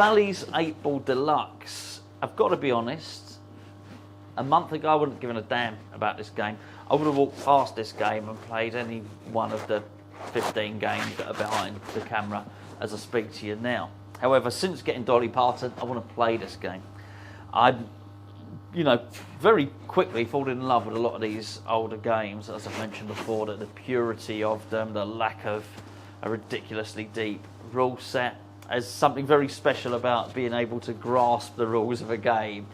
Bally's 8-Ball Deluxe. I've got to be honest, a month ago I wouldn't have given a damn about this game. I would have walked past this game and played any one of the 15 games that are behind the camera as I speak to you now. However, since getting Dolly Parton, I want to play this game. I'm, very quickly fallen in love with a lot of these older games, as I've mentioned before, that the purity of them, the lack of a ridiculously deep rule set. There's something very special about being able to grasp the rules of a game,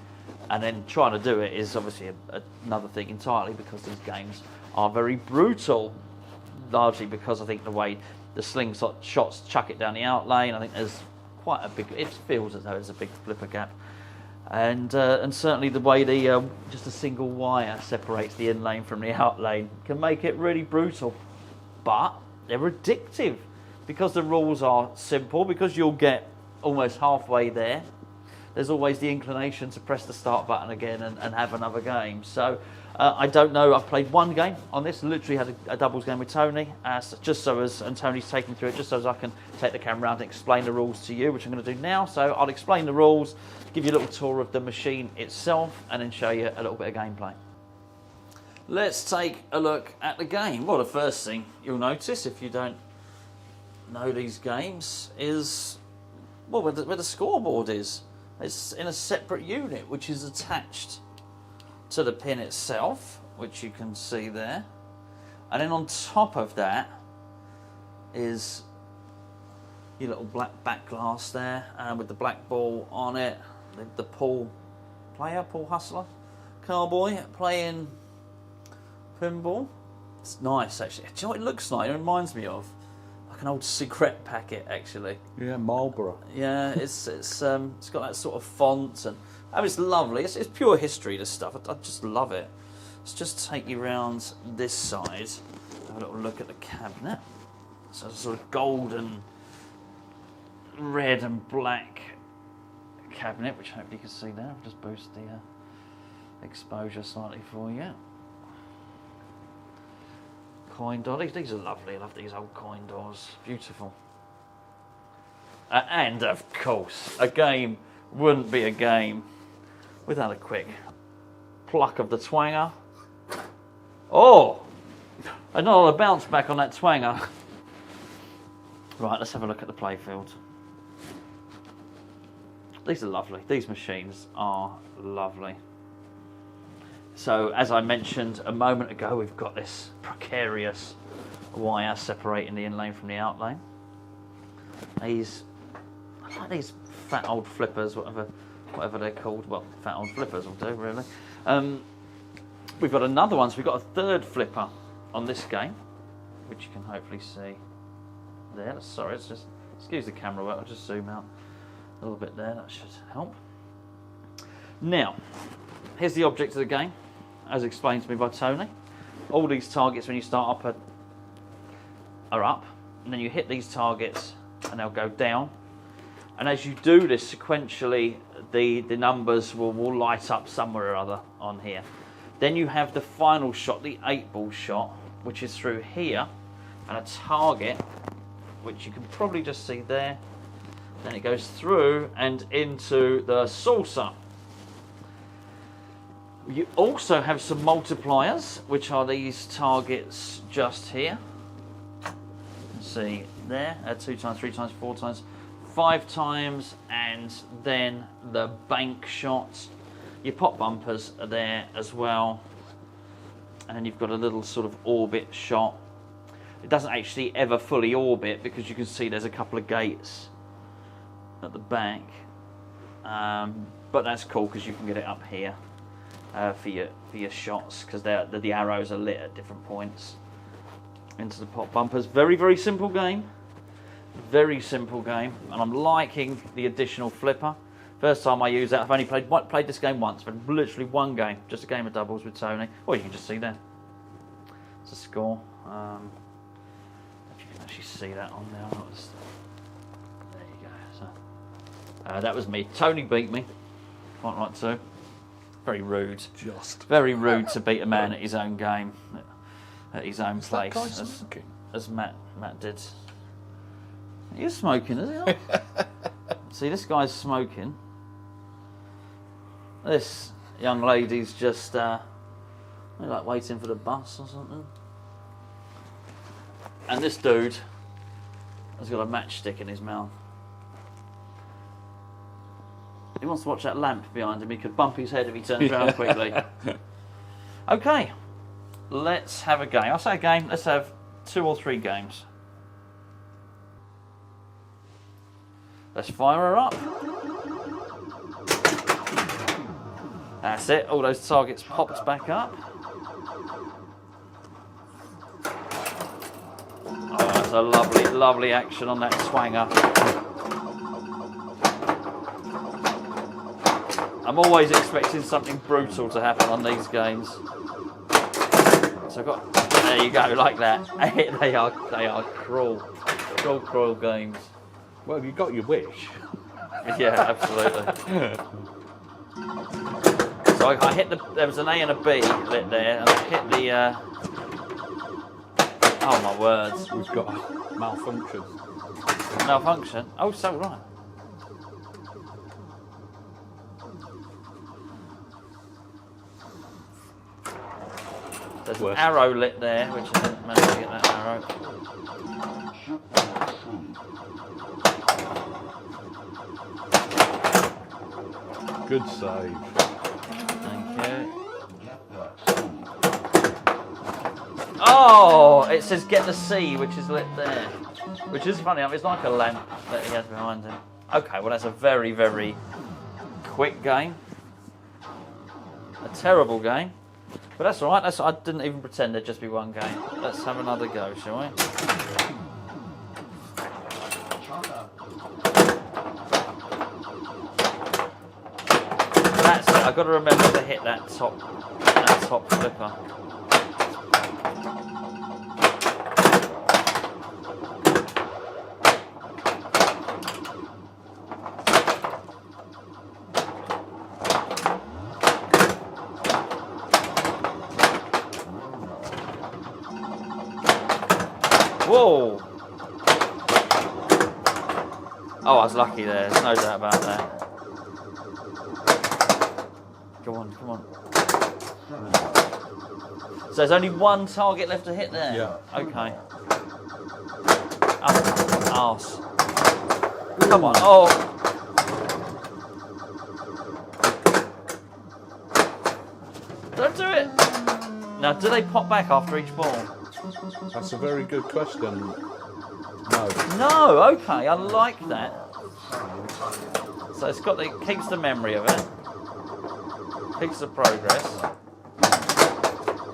and then trying to do it is obviously another thing entirely, because these games are very brutal, largely because I think the way the slingshot shots chuck it down the out lane, I think there's quite a big, it feels as though there's a big flipper gap. And certainly the way just a single wire separates the in lane from the out lane can make it really brutal. But they're addictive because the rules are simple, because you'll get almost halfway there. There's always the inclination to press the start button again and have another game. So I don't know, I've played one game on this, literally had a doubles game with Tony, and Tony's taking through it just so as I can take the camera around and explain the rules to you, which I'm going to do now. So I'll explain the rules, give you a little tour of the machine itself, and then show you a little bit of gameplay. Let's take a look at the game. Well, the first thing you'll notice, if you don't know these games, is where the scoreboard is. It's in a separate unit, which is attached to the pin itself, which you can see there. And then on top of that is your little black back glass there, with the black ball on it. The pool hustler, cowboy playing pinball. It's nice, actually. Do you know what it looks like? It reminds me of like an old cigarette packet, actually. Yeah, Marlboro. Yeah, it's got that sort of font, and it's lovely. It's pure history, this stuff. I just love it. Let's just take you around this side. Have a little look at the cabinet. So it's a sort of golden, red and black cabinet, which hopefully you can see there. I'll just boost the exposure slightly for you. Coin dollies, these are lovely. I love these old coin dolls, beautiful. And of course, a game wouldn't be a game without a quick pluck of the twanger. Oh, another bounce back on that twanger. Right, let's have a look at the playfield. These are lovely. These machines are lovely. So, as I mentioned a moment ago, we've got this precarious wire separating the in lane from the out lane. I like these fat old flippers, whatever they're called. Well, fat old flippers will do, really. We've got another one, so we've got a third flipper on this game, which you can hopefully see there. Sorry, it's just, excuse the camera work, I'll just zoom out a little bit there, that should help. Now, here's the object of the game, as explained to me by Tony. All these targets when you start up are up, and then you hit these targets and they'll go down. And as you do this sequentially, the numbers will light up somewhere or other on here. Then you have the final shot, the 8-ball shot, which is through here, and a target, which you can probably just see there. Then it goes through and into the saucer. You also have some multipliers, which are these targets just here. You can see there, 2 times, 3 times, 4 times, 5 times, and then the bank shot. Your pop bumpers are there as well. And then you've got a little sort of orbit shot. It doesn't actually ever fully orbit because you can see there's a couple of gates at the back. But that's cool because you can get it up here for your shots, because the arrows are lit at different points into the pop bumpers. Very, very simple game. Very simple game, and I'm liking the additional flipper. First time I use that, I've only played this game once, but literally one game, just a game of doubles with Tony. Well, you can just see there. It's a score. If you can actually see that on there. There you go. So, that was me. Tony beat me. Quite right too. Very rude. Very rude to beat a man at his own game, at his own place. As Matt did. He is smoking, is he? See, this guy's smoking. This young lady's just like waiting for the bus or something. And this dude has got a matchstick in his mouth. He wants to watch that lamp behind him. He could bump his head if he turns around quickly. Okay, let's have a game. I'll say a game. Let's have 2 or 3 games. Let's fire her up. That's it. All those targets popped back up. Oh, that's a lovely, lovely action on that swanger. I'm always expecting something brutal to happen on these games. So I've got, there you go, like that. They are cruel, cruel games. Well, you got your wish. Yeah, absolutely. So I hit there was an A and a B lit there, and I hit the, oh my words. We've got a malfunction. Malfunction? Oh, so right. There's an arrow lit there, which I didn't manage to get that arrow. Good save. Thank you. Oh, it says get the C, which is lit there. Which is funny, it's like a lamp that he has behind him. Okay, well that's a very, very quick game. A terrible game. But that's alright, I didn't even pretend there'd just be one game. Let's have another go, shall we? That's it, I've got to remember to hit that top flipper. Whoa! Oh, I was lucky there. There's no doubt about that. Come on, come on. So there's only one target left to hit there? Yeah. Okay. Oh, arse. Come on. Oh! Don't do it! Now, do they pop back after each ball? That's a very good question. No. No, okay, I like that. So it keeps the memory of it. Keeps the progress.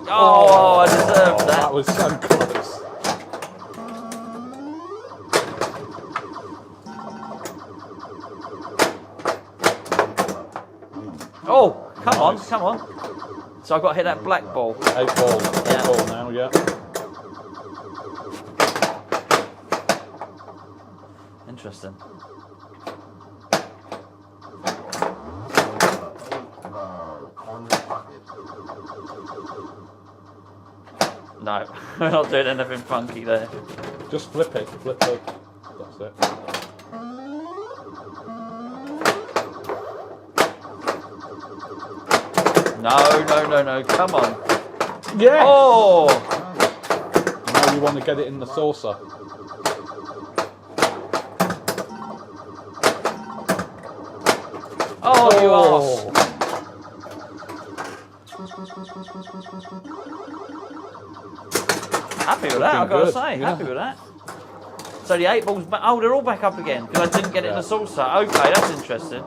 Oh, I deserved that. That was so close. Oh, come on, come on. So I've got to hit that black ball. 8 ball. 8 ball now, yeah. Interesting. No, we're not doing anything funky there. Just flip it. Flip it. That's it. No. Come on. Yes! Oh! Now you want to get it in the saucer. Oh, you arse. Happy with that, I've got to say. Yeah. Happy with that. So the 8 balls back. Oh, they're all back up again because I didn't get it in the saucer. Okay, that's interesting.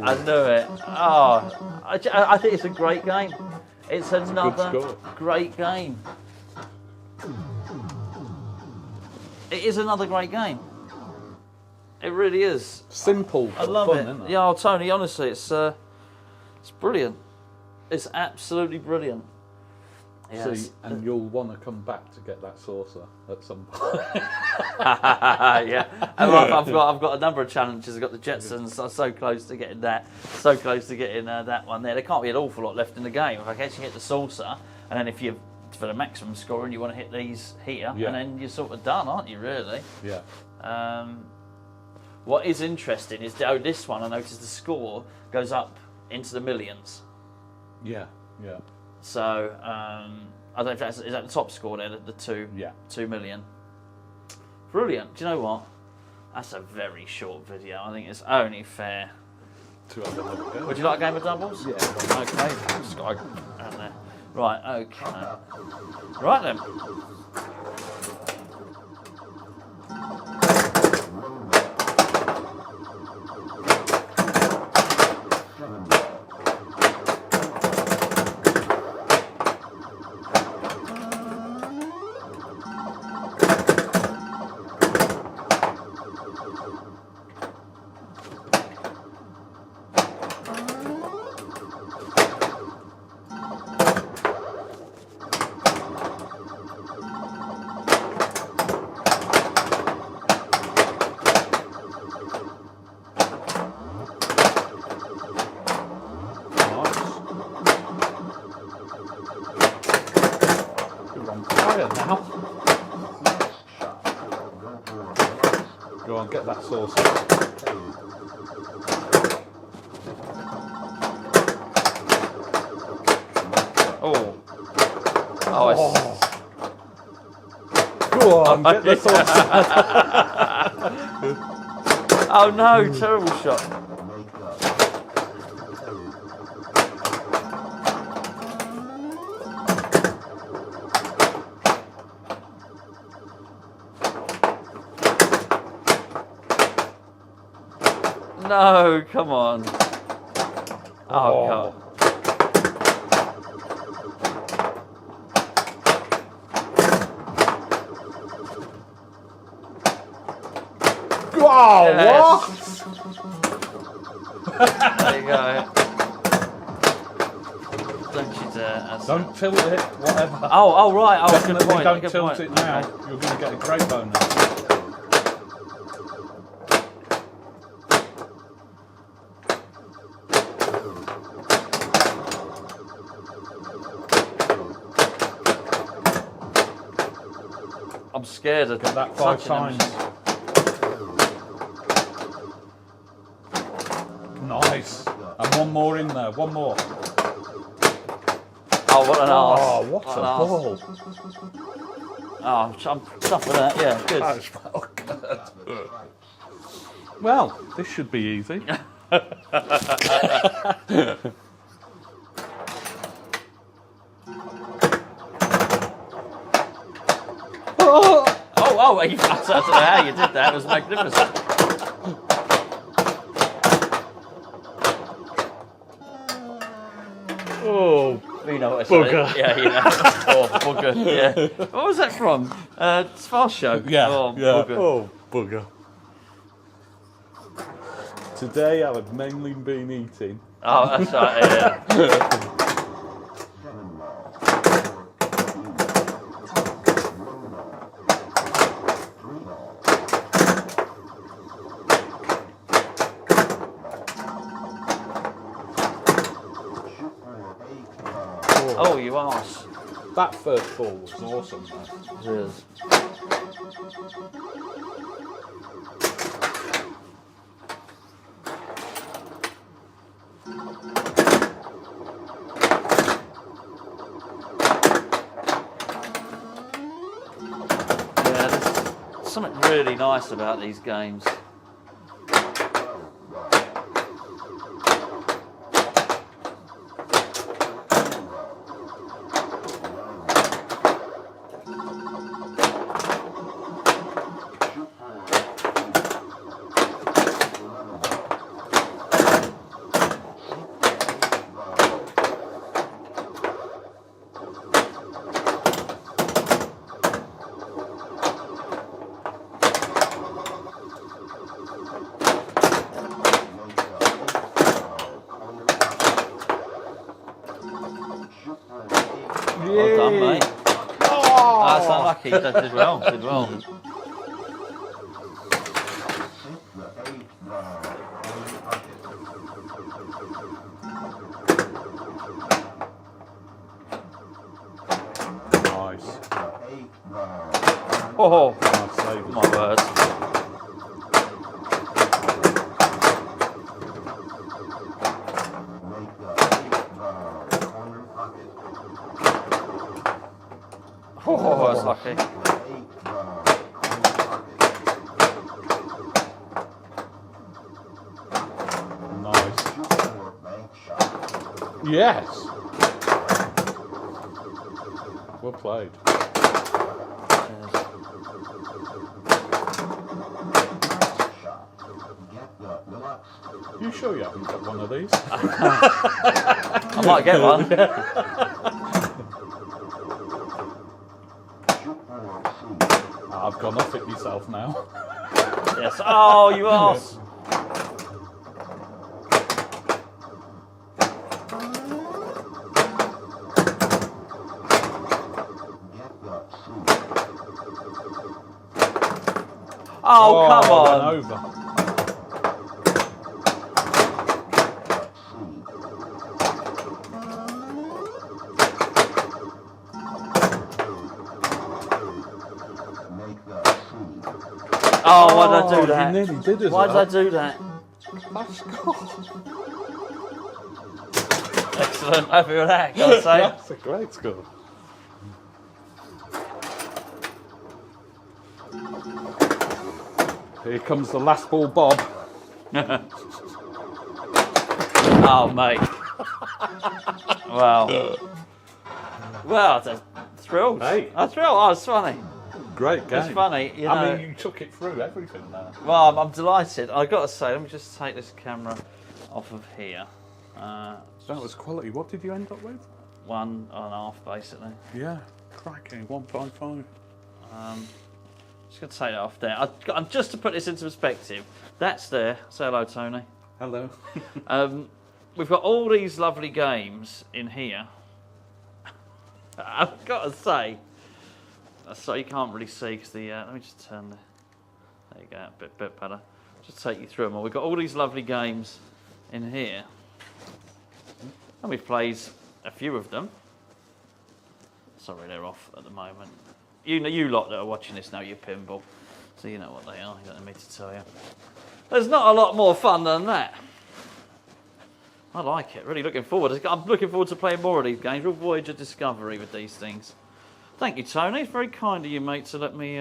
I knew it. Oh, I think it's a great game. It's another great game. It is another great game. It really is. Simple, I but love fun, it. isn't it? Yeah, oh, Tony, honestly, it's brilliant. It's absolutely brilliant. Yes. See, and you'll want to come back to get that saucer at some point. Yeah, and I've got a number of challenges. I've got the Jetsons. I'm so close to getting that. So close to getting that one there. There can't be an awful lot left in the game. If I actually hit the saucer, and then if you for the maximum scoring, you want to hit these here, and then you're sort of done, aren't you? Really? Yeah. What is interesting is this one. I noticed the score goes up into the millions. Yeah. Yeah. So I don't know if is that the top score there, the 2 million. Brilliant. Do you know what? That's a very short video. I think it's only fair. Would you like a game of doubles? Yeah. Okay. Just got to add there. Right. Okay. Right then. Go on, get that sauce. Oh. Oh. Go on, get the sauce. Oh no, terrible shot. No, come on. Oh, God. Wow, Yes. what? There you go. Don't you dare. That's Don't tilt it, whatever. Oh, right. Oh, Definitely good point. don't Good tilt point. it now. Okay. You're going to get a great bonus. I'm scared of Get that 5 touching them. times. Nice. And one more in there. One more. Oh, what an arse. Oh, what a an arse. ball. Oh, I'm chuffed with that. Yeah, good. That's well good. Well, this should be easy. Oh, I don't know how you did that. It was magnificent. Oh, You know what I bugger. say. Yeah, you know. Oh, bugger. Yeah. What was that from? Fast Show. yeah. Oh, yeah. bugger. Oh, bugger. Today I've mainly been eating. Oh, that's right. Yeah. Oh, you arse. That first ball was awesome. It is. Yeah, there's something really nice about these games. Oh! That's unlucky. That did well. Did well. Nice. Oh, Nice save. my word. Oh, that's lucky. Nice. Yes. Well played. You sure you haven't got one of these? I might get one. I've gone off it myself now. Yes. Oh, you arse. Oh, come I on. went over. Oh, why did I do that? You nearly did as Why well. did I do that? That's cool. Excellent. Happy with that, gotta say. That's a great score. Here comes the last ball, Bob. Oh, mate. Wow. Well, I'm thrilled. Hey. I'm thrilled. Oh, it's funny. Great game. It's funny. You know, I mean, you took it through everything there. well, I'm delighted. I've got to say, let me just take this camera off of here. That was quality. What did you end up with? 1.5, basically. Yeah, cracking. 1.5. Just going to take that off there. I'm just to put this into perspective. That's there. Say hello, Tony. Hello. We've got all these lovely games in here. I've got to say, so you can't really see because the. Let me just turn the. There you go, a bit better. Just take you through them all. We've got all these lovely games in here, and we've played a few of them. Sorry, they're off at the moment. You lot that are watching this know your pinball, so you know what they are. You don't need me to tell you. There's not a lot more fun than that. I like it. Really looking forward. I'm looking forward to playing more of these games. Real voyage of discovery with these things. Thank you, Tony. It's very kind of you, mate, to let me.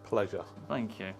Pleasure. Thank you.